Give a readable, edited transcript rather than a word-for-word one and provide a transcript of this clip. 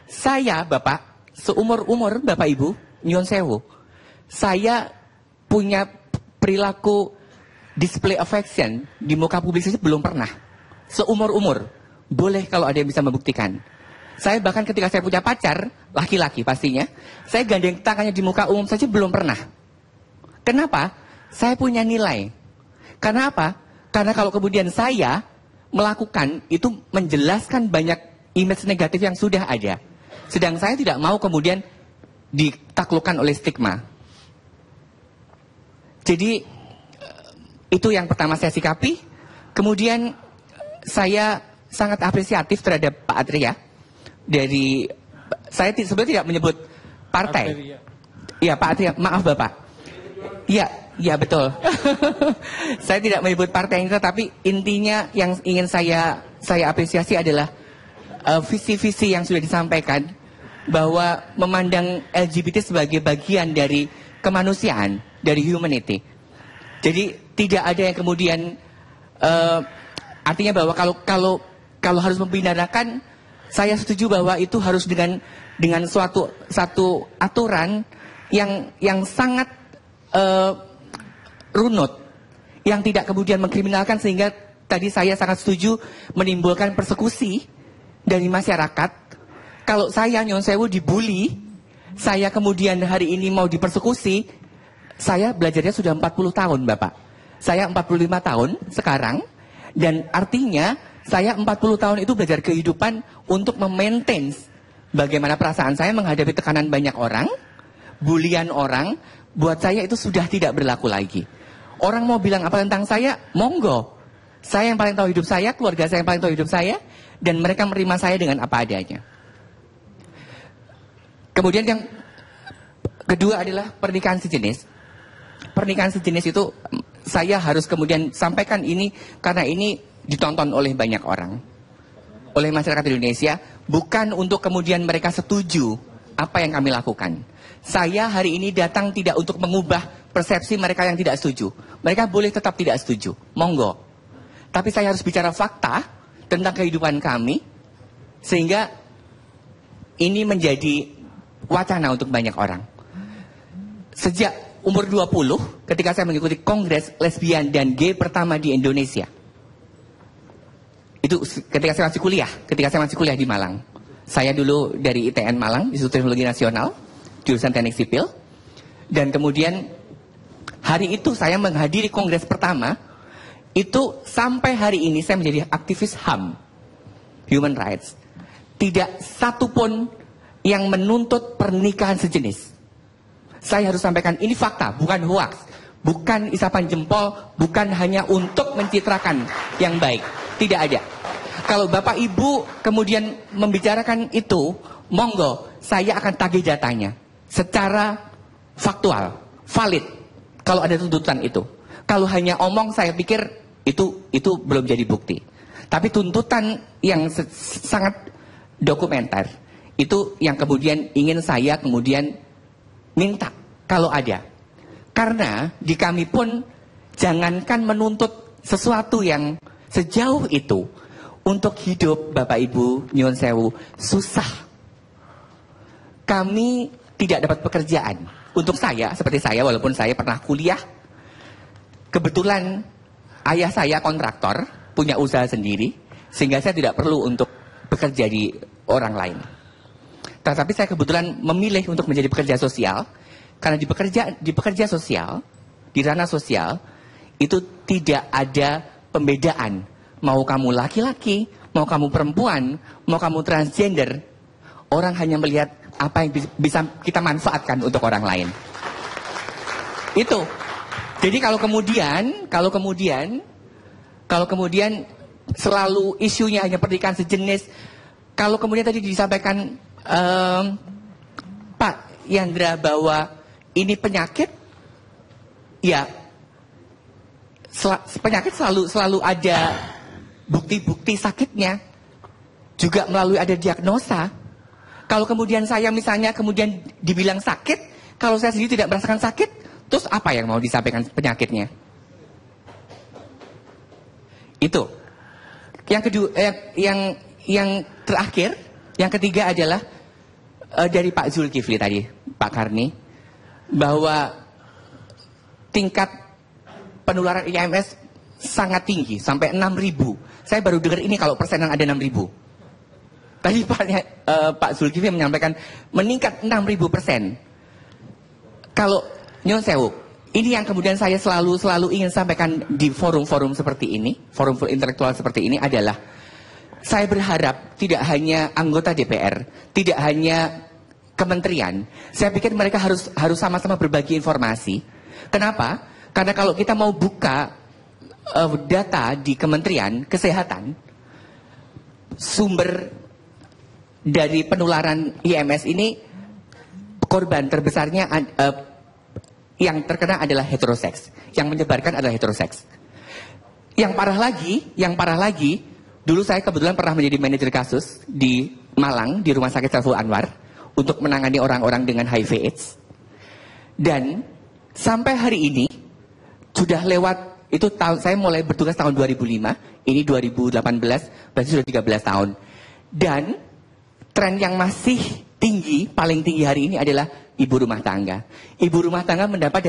Saya, Bapak, seumur-umur Bapak Ibu, nyuwun sewu, saya punya perilaku display affection di muka publik saja belum pernah. Seumur-umur. Boleh kalau ada yang bisa membuktikan. Saya bahkan ketika saya punya pacar, laki-laki pastinya, saya gandeng tangannya di muka umum saja belum pernah. Kenapa? Saya punya nilai. Karena apa? Karena kalau kemudian saya melakukan, itu menjelaskan banyak image negatif yang sudah ada. Sedang saya tidak mau kemudian ditaklukkan oleh stigma. Jadi, itu yang pertama saya sikapi. Kemudian, saya sangat apresiatif terhadap Pak Atria. Saya sebenarnya tidak menyebut partai. Iya, Pak Atria, maaf Bapak. Iya betul. Saya tidak menyebut partai ini, tapi intinya yang ingin saya apresiasi adalah visi-visi yang sudah disampaikan bahwa memandang LGBT sebagai bagian dari kemanusiaan, dari humanity. Jadi tidak ada yang kemudian artinya bahwa kalau harus membinakan, saya setuju bahwa itu harus dengan satu aturan yang sangat runut, yang tidak kemudian mengkriminalkan, sehingga tadi saya sangat setuju menimbulkan persekusi dari masyarakat. Kalau saya nyuwun sewu dibully, saya kemudian hari ini mau dipersekusi, saya belajarnya sudah 40 tahun Bapak. Saya 45 tahun sekarang, dan artinya saya 40 tahun itu belajar kehidupan untuk memaintain bagaimana perasaan saya menghadapi tekanan banyak orang, bulian orang. Buat saya itu sudah tidak berlaku lagi. Orang mau bilang apa tentang saya, monggo. Saya yang paling tahu hidup saya, keluarga saya yang paling tahu hidup saya, dan mereka menerima saya dengan apa adanya. Kemudian yang kedua adalah pernikahan sejenis. Pernikahan sejenis itu saya harus kemudian sampaikan ini karena ini ditonton oleh banyak orang, oleh masyarakat Indonesia, bukan untuk kemudian mereka setuju apa yang kami lakukan. Saya hari ini datang tidak untuk mengubah persepsi mereka yang tidak setuju. Mereka boleh tetap tidak setuju, monggo. Tapi saya harus bicara fakta tentang kehidupan kami, sehingga ini menjadi wacana untuk banyak orang. Sejak umur 20, ketika saya mengikuti kongres lesbian dan gay pertama di Indonesia, itu ketika saya masih kuliah di Malang. Saya dulu dari ITN Malang, Institut Teknologi Nasional, jurusan Teknik Sipil. Dan kemudian hari itu saya menghadiri kongres pertama. Itu sampai hari ini saya menjadi aktivis HAM, Human Rights. Tidak satupun yang menuntut pernikahan sejenis. Saya harus sampaikan ini fakta, bukan hoax, bukan isapan jempol, bukan hanya untuk mencitrakan yang baik. Tidak ada. Kalau Bapak Ibu kemudian membicarakan itu, monggo, saya akan tagih datanya secara faktual, valid. Kalau ada tuntutan itu, kalau hanya omong, saya pikir itu belum jadi bukti. Tapi tuntutan yang sangat dokumenter, itu yang kemudian ingin saya kemudian minta kalau ada. Karena di kami pun jangankan menuntut sesuatu yang sejauh itu. Untuk hidup Bapak Ibu nyuwun sewu susah. Kami tidak dapat pekerjaan. Untuk saya, seperti saya, walaupun saya pernah kuliah, kebetulan ayah saya kontraktor, punya usaha sendiri, sehingga saya tidak perlu untuk bekerja di orang lain. Tetapi saya kebetulan memilih untuk menjadi pekerja sosial, karena di pekerja sosial, di ranah sosial, itu tidak ada pembedaan. Mau kamu laki-laki, mau kamu perempuan, mau kamu transgender, orang hanya melihat apa yang bisa kita manfaatkan untuk orang lain. Itu. Jadi kalau kemudian selalu isunya hanya pernikahan sejenis, kalau kemudian tadi disampaikan Pak Yandra bahwa ini penyakit, ya penyakit selalu ada bukti-bukti sakitnya, juga melalui ada diagnosa. Kalau kemudian saya misalnya kemudian dibilang sakit, kalau saya sendiri tidak merasakan sakit, terus apa yang mau disampaikan penyakitnya? Itu. Yang kedua, yang terakhir, yang ketiga adalah dari Pak Zulkifli tadi, Pak Karni, bahwa tingkat penularan IMS sangat tinggi, sampai 6.000. Saya baru dengar ini kalau persenan ada 6.000. Tadi Pak Zulkifli menyampaikan meningkat 6.000%. Kalau Nyon Sewu, ini yang kemudian saya selalu ingin sampaikan di forum-forum seperti ini, forum intelektual seperti ini adalah, saya berharap tidak hanya anggota DPR, tidak hanya kementerian, saya pikir mereka harus sama-sama berbagi informasi. Kenapa? Karena kalau kita mau buka data di Kementerian Kesehatan, sumber dari penularan IMS ini, korban terbesarnya yang terkena adalah heteroseks, yang menyebarkan adalah heteroseks. Yang parah lagi, dulu saya kebetulan pernah menjadi manajer kasus di Malang, di Rumah Sakit Saiful Anwar, untuk menangani orang-orang dengan HIV/AIDS. Dan sampai hari ini sudah lewat, itu tahun saya mulai bertugas tahun 2005, ini 2018, berarti sudah 13 tahun. Dan tren yang masih tinggi, paling tinggi hari ini adalah ibu rumah tangga. Ibu rumah tangga mendapat